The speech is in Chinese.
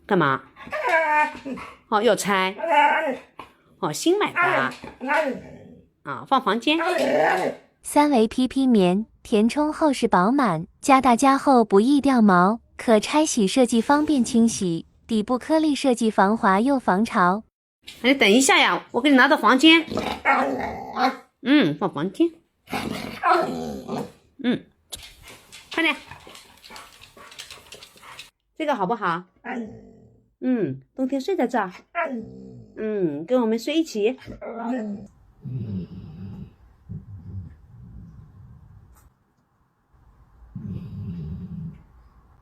干嘛？哦，要拆。哦，新买的啊。放房间。三维 PP 棉，填充厚实饱满，加大加厚不易掉毛，可拆洗设计方便清洗，底部颗粒设计防滑又防潮。你等一下呀，我给你拿到房间。放房间。快点。这个好不好？冬天睡在这儿。跟我们睡一起。